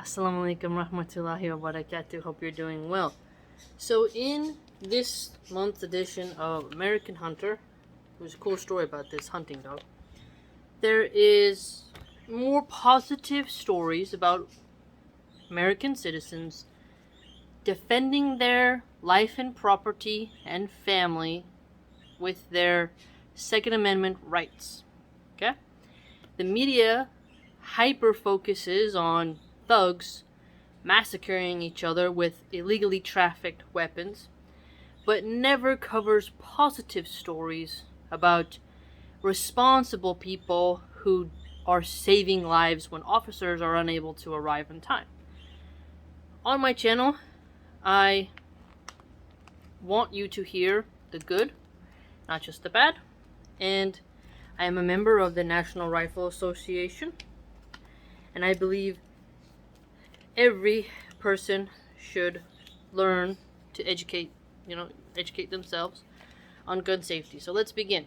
Assalamu alaikum rahmatullahi wa barakatuh. Hope you're doing well. So in this month's edition of American Hunter, there's a cool story about this hunting dog. There is more positive stories about American citizens defending their life and property and family with their Second Amendment rights. Okay? The media hyper focuses on thugs massacring each other with illegally trafficked weapons, but never covers positive stories about responsible people who are saving lives when officers are unable to arrive in time. On my channel, I want you to hear the good, not just the bad, and I am a member of the National Rifle Association, and I believe every person should learn to educate themselves on gun safety. So let's begin.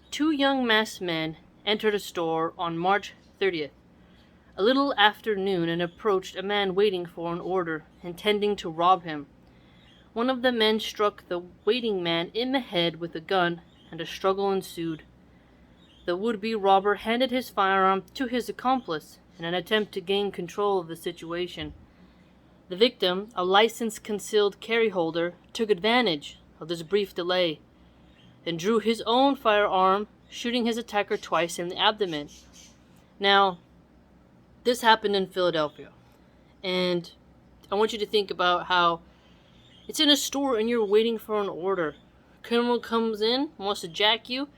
Two young masked men entered a store on March 30th, a little after noon, and approached a man waiting for an order, intending to rob him. One of the men struck the waiting man in the head with a gun, and a struggle ensued. The would-be robber handed his firearm to his accomplice in an attempt to gain control of the situation. The victim, a licensed concealed carry holder, took advantage of this brief delay and drew his own firearm, shooting his attacker twice in the abdomen. Now, this happened in Philadelphia, and I want you to think about how it's in a store and you're waiting for an order. Criminal comes in, wants to jack you.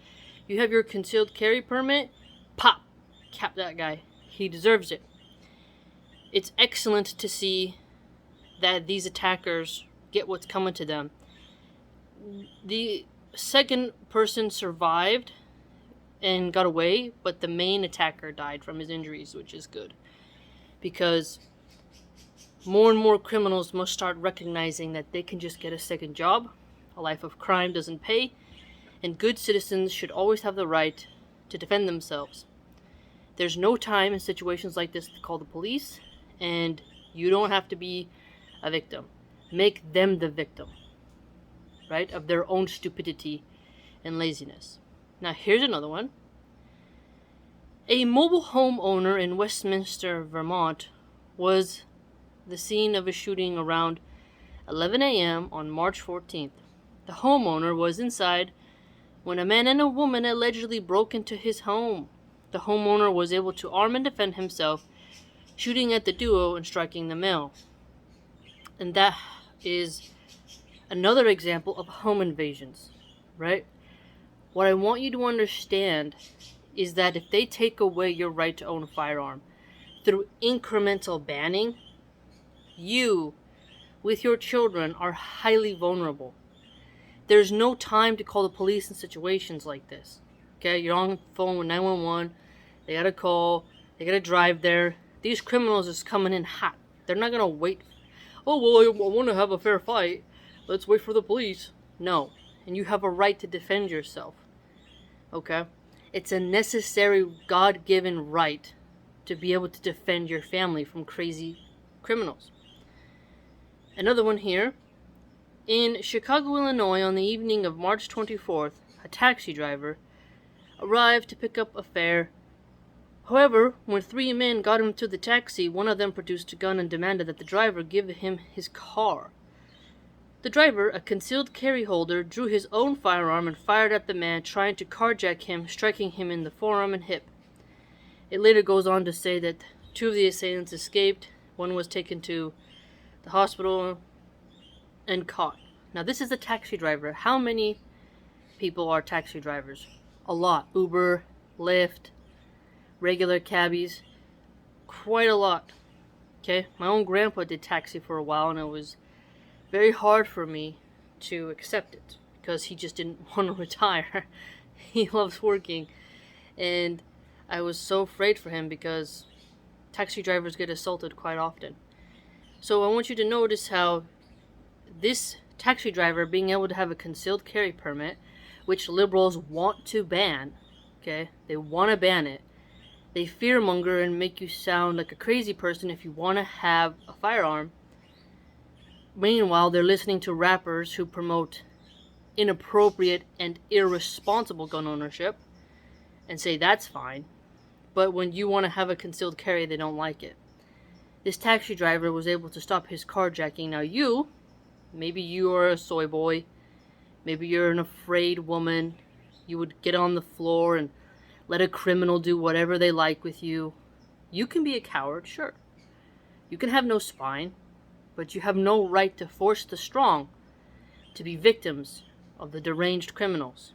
You have your concealed carry permit. Pop! Cap that guy. He deserves it. It's excellent to see that these attackers get what's coming to them. The second person survived and got away, but the main attacker died from his injuries, which is good. Because more and more criminals must start recognizing that they can just get a second job. A life of crime doesn't pay, and good citizens should always have the right to defend themselves. There's no time in situations like this to call the police, and you don't have to be a victim. Make them the victim, right, of their own stupidity and laziness. Now here's another one. A mobile home owner in Westminster, Vermont, was the scene of a shooting around 11 a.m. on March 14th. The homeowner was inside when a man and a woman allegedly broke into his home. The homeowner was able to arm and defend himself, shooting at the duo and striking the male. And that is another example of home invasions, right? What I want you to understand is that if they take away your right to own a firearm through incremental banning, you, with your children, are highly vulnerable. There's no time to call the police in situations like this. Okay, you're on the phone with 911, they gotta call, they gotta drive there. These criminals is coming in hot. They're not gonna wait. Oh, well, I want to have a fair fight. Let's wait for the police. No, and you have a right to defend yourself. Okay? It's a necessary God-given right to be able to defend your family from crazy criminals. Another one here. In Chicago, Illinois, on the evening of March 24th, a taxi driver arrived to pick up a fare. However, when three men got him to the taxi, one of them produced a gun and demanded that the driver give him his car. The driver, a concealed carry holder, drew his own firearm and fired at the man, trying to carjack him, striking him in the forearm and hip. It later goes on to say that two of the assailants escaped. One was taken to the hospital and caught. Now, this is a taxi driver. How many people are taxi drivers? A lot. Uber, Lyft, regular cabbies. Quite a lot. Okay? My own grandpa did taxi for a while, and it was very hard for me to accept it because he just didn't want to retire. He loves working, and I was so afraid for him because taxi drivers get assaulted quite often. So I want you to notice how this taxi driver being able to have a concealed carry permit, which liberals want to ban, okay, they want to ban it, They fearmonger and make you sound like a crazy person if you want to have a firearm. Meanwhile, they're listening to rappers who promote inappropriate and irresponsible gun ownership and say that's fine. But when you want to have a concealed carry, they don't like it. This taxi driver was able to stop his carjacking. Now maybe you are a soy boy, maybe you're an afraid woman, you would get on the floor and let a criminal do whatever they like with you. You can be a coward, sure. You can have no spine, but you have no right to force the strong to be victims of the deranged criminals.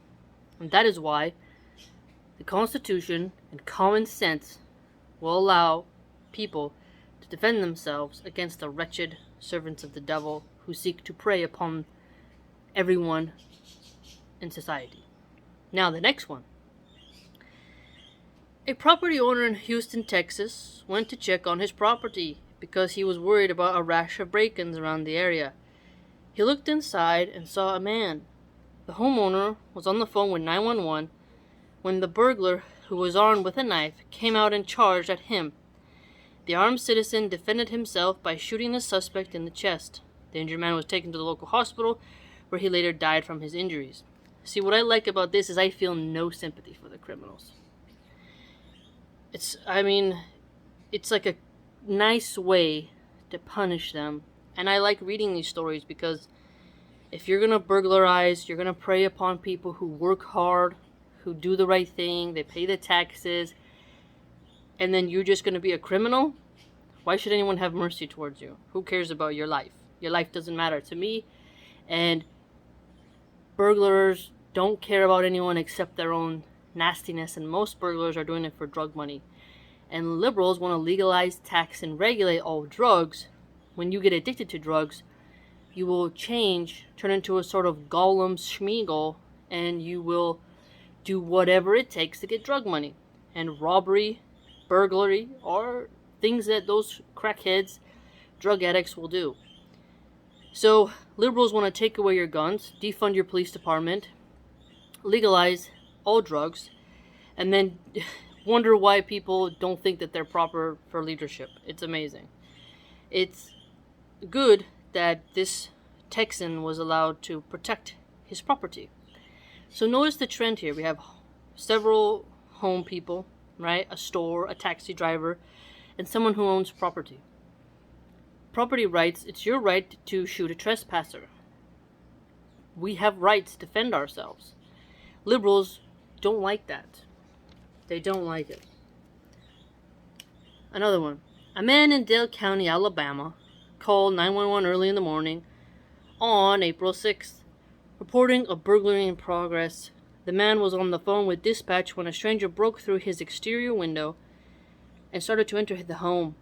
And that is why the Constitution and common sense will allow people to defend themselves against the wretched servants of the devil who seek to prey upon everyone in society. Now, the next one. A property owner in Houston, Texas, went to check on his property because he was worried about a rash of break-ins around the area. He looked inside and saw a man. The homeowner was on the phone with 911 when the burglar, who was armed with a knife, came out and charged at him. The armed citizen defended himself by shooting the suspect in the chest. The injured man was taken to the local hospital, where he later died from his injuries. See, what I like about this is I feel no sympathy for the criminals. It's like a nice way to punish them. And I like reading these stories because if you're going to burglarize, you're going to prey upon people who work hard, who do the right thing, they pay the taxes, and then you're just going to be a criminal? Why should anyone have mercy towards you? Who cares about your life? Your life doesn't matter to me, and burglars don't care about anyone except their own nastiness, and most burglars are doing it for drug money. And liberals want to legalize, tax, and regulate all drugs. When you get addicted to drugs, you will turn into a sort of Gollum Schmeagol, and you will do whatever it takes to get drug money. And robbery, burglary, are things that those crackheads, drug addicts will do. So, liberals want to take away your guns, defund your police department, legalize all drugs, and then wonder why people don't think that they're proper for leadership. It's amazing. It's good that this Texan was allowed to protect his property. So notice the trend here. We have several home people, right? A store, a taxi driver, and someone who owns property. Property rights, it's your right to shoot a trespasser. We have rights to defend ourselves. Liberals don't like that. They don't like it. Another one. A man in Dale County, Alabama, called 911 early in the morning on April 6th, reporting a burglary in progress. The man was on the phone with dispatch when a stranger broke through his exterior window and started to enter the home.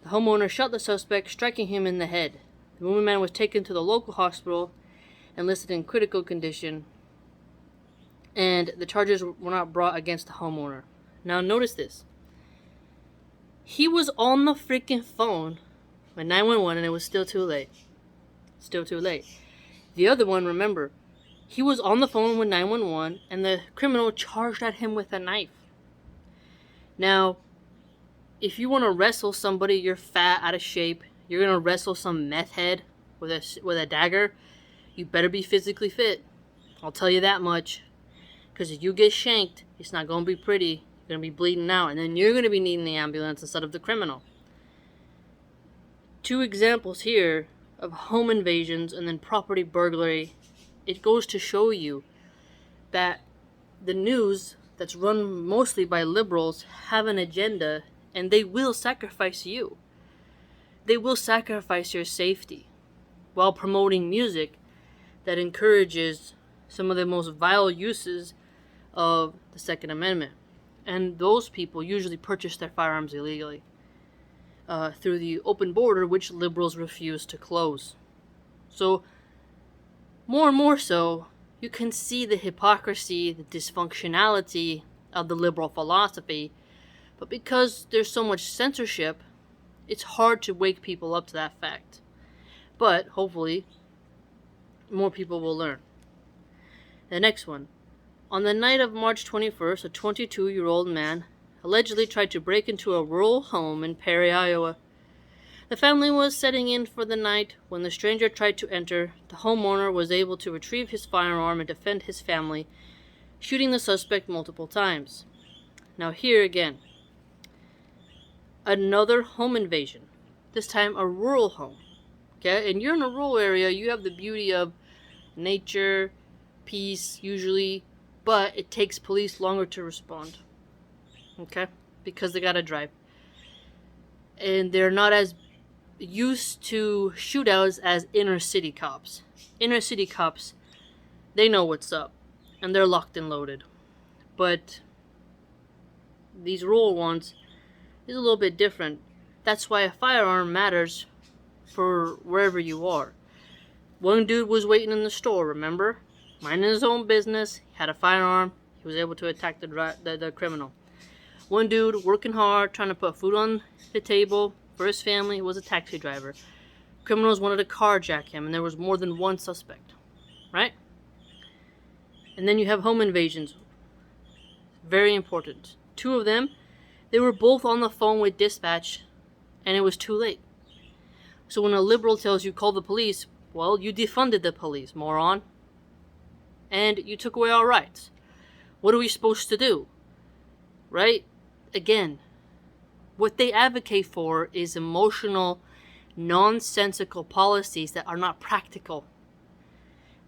The homeowner shot the suspect, striking him in the head. The wounded man was taken to the local hospital and listed in critical condition, and the charges were not brought against the homeowner. Now notice this. He was on the freaking phone with 911 and it was still too late. Still too late. The other one, remember, he was on the phone with 911 and the criminal charged at him with a knife. Now, if you want to wrestle somebody, you're fat, out of shape, you're going to wrestle some meth head with a dagger, you better be physically fit. I'll tell you that much. Because if you get shanked, it's not going to be pretty. You're going to be bleeding out, and then you're going to be needing the ambulance instead of the criminal. Two examples here of home invasions and then property burglary. It goes to show you that the news that's run mostly by liberals have an agenda, and they will sacrifice you. They will sacrifice your safety while promoting music that encourages some of the most vile uses of the Second Amendment. And those people usually purchase their firearms illegally through the open border, which liberals refuse to close. So, more and more so, you can see the hypocrisy, the dysfunctionality of the liberal philosophy, but because there's so much censorship, it's hard to wake people up to that fact. But, hopefully, more people will learn. The next one. On the night of March 21st, a 22-year-old man, allegedly tried to break into a rural home in Perry, Iowa. The family was setting in for the night when the stranger tried to enter. The homeowner was able to retrieve his firearm and defend his family, shooting the suspect multiple times. Now here again, another home invasion, this time a rural home. Okay, and you're in a rural area, you have the beauty of nature, peace usually, but it takes police longer to respond. Okay, because they gotta drive. And they're not as used to shootouts as inner city cops. Inner city cops, they know what's up, and they're locked and loaded. But these rural ones is a little bit different. That's why a firearm matters for wherever you are. One dude was waiting in the store, remember? Minding his own business, he had a firearm, he was able to attack the criminal. One dude working hard, trying to put food on the table for his family, was a taxi driver. Criminals wanted to carjack him, and there was more than one suspect, right? And then you have home invasions. Very important. Two of them, they were both on the phone with dispatch, and it was too late. So when a liberal tells you call the police, well, you defunded the police, moron. And you took away our rights. What are we supposed to do? Right? Again, what they advocate for is emotional, nonsensical policies that are not practical.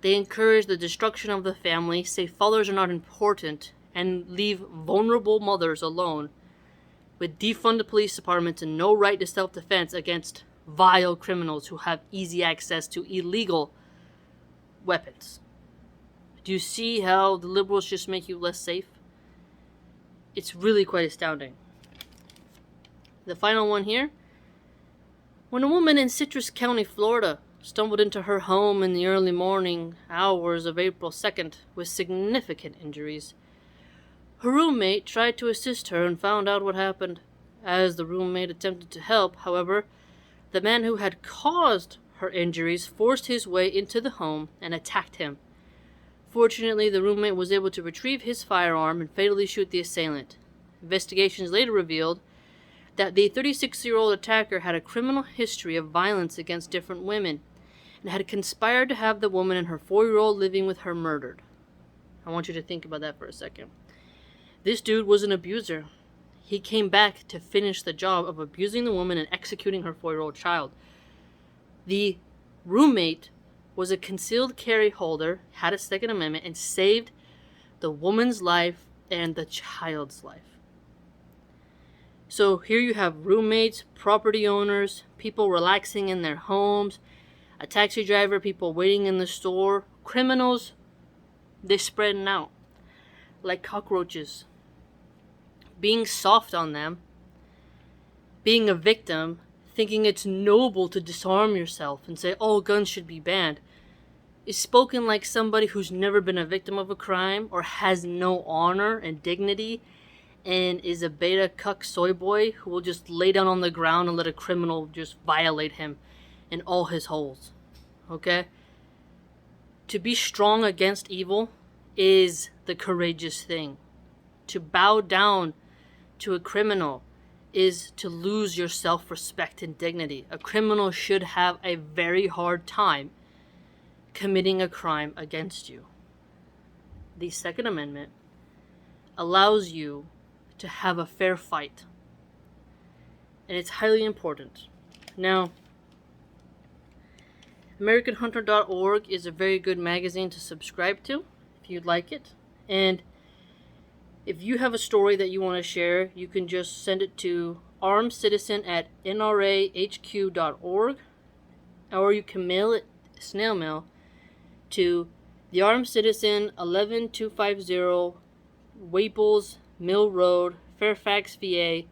They encourage the destruction of the family, say fathers are not important, and leave vulnerable mothers alone, with defunded police departments and no right to self-defense against vile criminals who have easy access to illegal weapons. Do you see how the liberals just make you less safe? It's really quite astounding. The final one here. When a woman in Citrus County, Florida, stumbled into her home in the early morning hours of April 2nd with significant injuries, her roommate tried to assist her and found out what happened. As the roommate attempted to help, however, the man who had caused her injuries forced his way into the home and attacked him. Fortunately, the roommate was able to retrieve his firearm and fatally shoot the assailant. Investigations later revealed that the 36-year-old attacker had a criminal history of violence against different women and had conspired to have the woman and her 4-year-old living with her murdered. I want you to think about that for a second. This dude was an abuser. He came back to finish the job of abusing the woman and executing her 4-year-old child. The roommate was a concealed carry holder, had a Second Amendment, and saved the woman's life and the child's life. So here you have roommates, property owners, people relaxing in their homes, a taxi driver, people waiting in the store, criminals, they're spreading out like cockroaches. Being soft on them, being a victim, thinking it's noble to disarm yourself and say, oh, guns should be banned, is spoken like somebody who's never been a victim of a crime or has no honor and dignity and is a beta cuck soy boy who will just lay down on the ground and let a criminal just violate him in all his holes. Okay? To be strong against evil is the courageous thing. To bow down to a criminal is to lose your self-respect and dignity. A criminal should have a very hard time committing a crime against you. The Second Amendment allows you to have a fair fight. And it's highly important. Now, AmericanHunter.org is a very good magazine to subscribe to if you'd like it. And if you have a story that you want to share, you can just send it to armedcitizen@nrahq.org, or you can mail it, snail mail, to the Armed Citizen, 11250 Waples Mill Road, Fairfax, VA,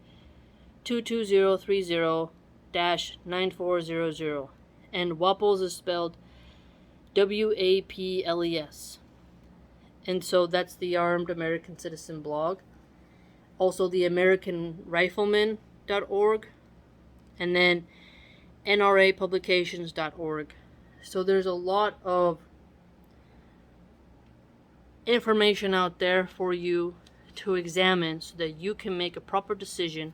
22030-9400. And Waples is spelled Waples. And so that's the Armed American Citizen blog. Also the AmericanRifleman.org. And then NRAPublications.org. So there's a lot of information out there for you to examine so that you can make a proper decision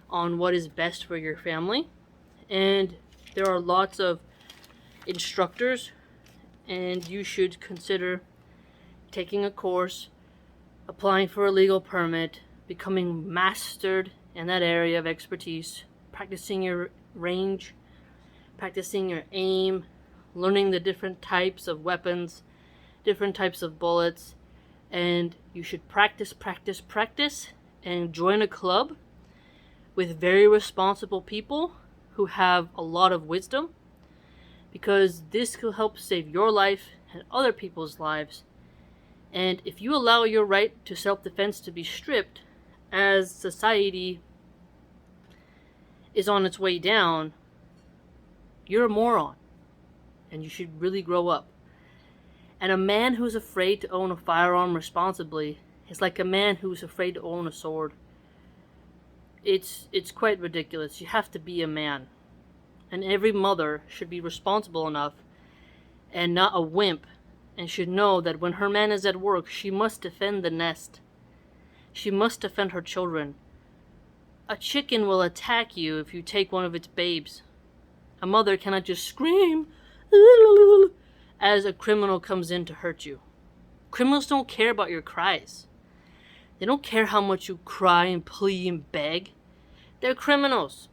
on what is best for your family. And there are lots of instructors, and you should consider taking a course, applying for a legal permit, becoming mastered in that area of expertise, practicing your range, practicing your aim, learning the different types of weapons, different types of bullets, and you should practice, and join a club with very responsible people who have a lot of wisdom, because this will help save your life and other people's lives. And if you allow your right to self-defense to be stripped as society is on its way down, you're a moron, and you should really grow up. And a man who's afraid to own a firearm responsibly is like a man who's afraid to own a sword. It's quite ridiculous. You have to be a man. And every mother should be responsible enough and not a wimp, and should know that when her man is at work, she must defend the nest. She must defend her children. A chicken will attack you if you take one of its babes. A mother cannot just scream as a criminal comes in to hurt you. Criminals don't care about your cries. They don't care how much you cry and plead and beg. They're criminals.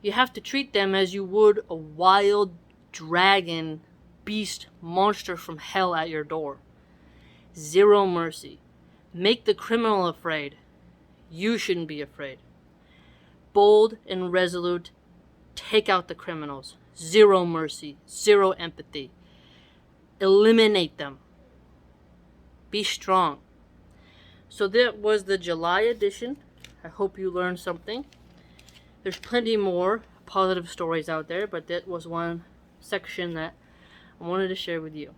You have to treat them as you would a wild dragon, beast, monster from hell at your door. Zero mercy. Make the criminal afraid. You shouldn't be afraid. Bold and resolute. Take out the criminals. Zero mercy. Zero empathy. Eliminate them. Be strong. So that was the July edition. I hope you learned something. There's plenty more positive stories out there, but that was one section that I wanted to share with you.